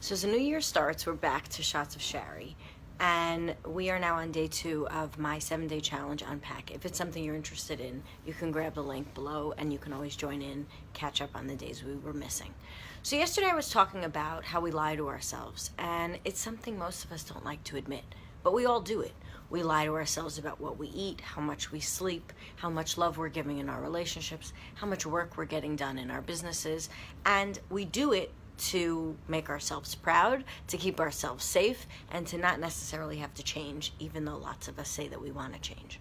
So as the new year starts, we're back to Shots of Shari. And we are now on day 2 of my 7-day challenge, Unpack. If it's something you're interested in, you can grab the link below and you can always join in, catch up on the days we were missing. So yesterday I was talking about how we lie to ourselves, and it's something most of us don't like to admit, but we all do it. We lie to ourselves about what we eat, how much we sleep, how much love we're giving in our relationships, how much work we're getting done in our businesses, and we do it to make ourselves proud, to keep ourselves safe, and to not necessarily have to change, even though lots of us say that we want to change.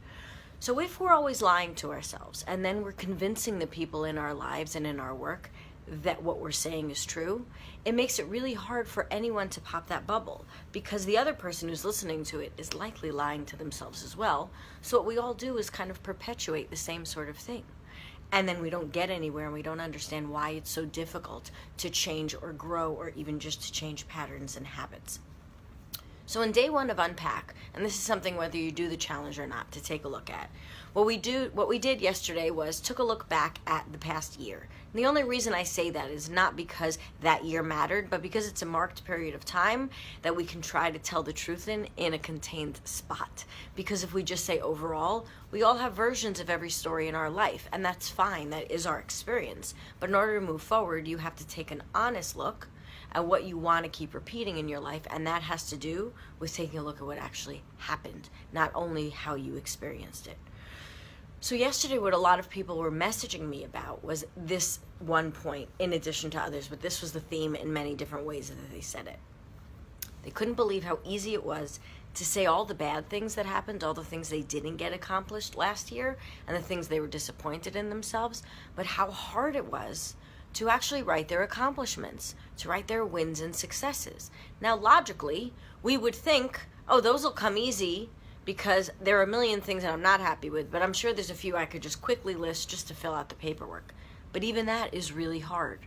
So if we're always lying to ourselves, and then we're convincing the people in our lives and in our work that what we're saying is true, it makes it really hard for anyone to pop that bubble, because the other person who's listening to it is likely lying to themselves as well. So what we all do is kind of perpetuate the same sort of thing. And then we don't get anywhere, and we don't understand why it's so difficult to change or grow, or even just to change patterns and habits. So in day 1 of Unpack, and this is something whether you do the challenge or not to take a look at, what we did yesterday was took a look back at the past year. And the only reason I say that is not because that year mattered, but because it's a marked period of time that we can try to tell the truth in a contained spot. Because if we just say overall, we all have versions of every story in our life, and that's fine, that is our experience. But in order to move forward, you have to take an honest look at what you want to keep repeating in your life, and that has to do with taking a look at what actually happened, not only how you experienced it. So yesterday what a lot of people were messaging me about was this one point, in addition to others, but this was the theme in many different ways that they said it. They couldn't believe how easy it was to say all the bad things that happened, all the things they didn't get accomplished last year, and the things they were disappointed in themselves, but how hard it was to actually write their accomplishments, to write their wins and successes. Now, logically, we would think, oh, those will come easy because there are a million things that I'm not happy with, but I'm sure there's a few I could just quickly list just to fill out the paperwork. But even that is really hard.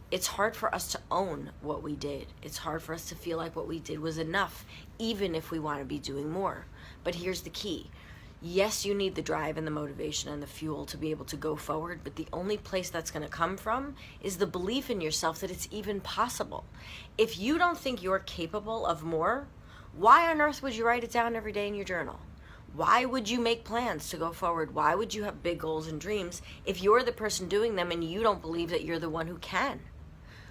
It's hard for us to own what we did. It's hard for us to feel like what we did was enough, even if we want to be doing more. But here's the key. Yes, you need the drive and the motivation and the fuel to be able to go forward, but the only place that's going to come from is the belief in yourself that it's even possible. If you don't think you're capable of more, why on earth would you write it down every day in your journal? Why would you make plans to go forward? Why would you have big goals and dreams if you're the person doing them and you don't believe that you're the one who can?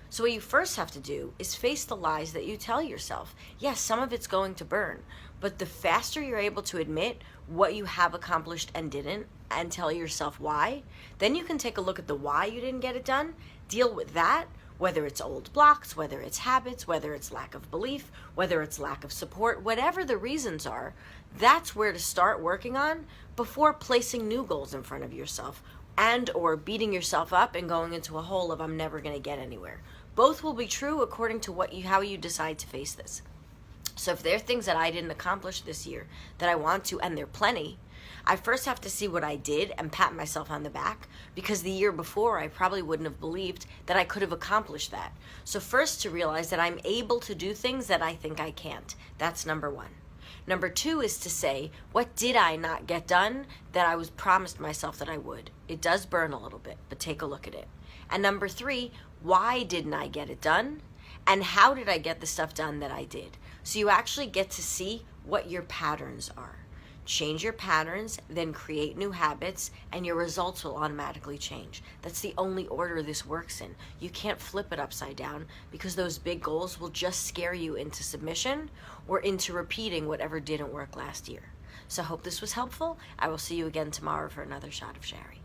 So what you first have to do is face the lies that you tell yourself. Yes, some of it's going to burn, but the faster you're able to admit what you have accomplished and didn't, and tell yourself why, then you can take a look at the why you didn't get it done, deal with that, whether it's old blocks, whether it's habits, whether it's lack of belief, whether it's lack of support, whatever the reasons are, that's where to start working on before placing new goals in front of yourself and or beating yourself up and going into a hole of I'm never going to get anywhere. Both will be true according to how you decide to face this. So if there are things that I didn't accomplish this year that I want to, and there are plenty, I first have to see what I did and pat myself on the back, because the year before I probably wouldn't have believed that I could have accomplished that. So first, to realize that I'm able to do things that I think I can't. That's number 1. Number 2 is to say, what did I not get done that I was promised myself that I would? It does burn a little bit, but take a look at it. And number 3, why didn't I get it done? And how did I get the stuff done that I did? So you actually get to see what your patterns are. Change your patterns, then create new habits, and your results will automatically change. That's the only order this works in. You can't flip it upside down, because those big goals will just scare you into submission or into repeating whatever didn't work last year. So I hope this was helpful. I will see you again tomorrow for another Shot of Shari.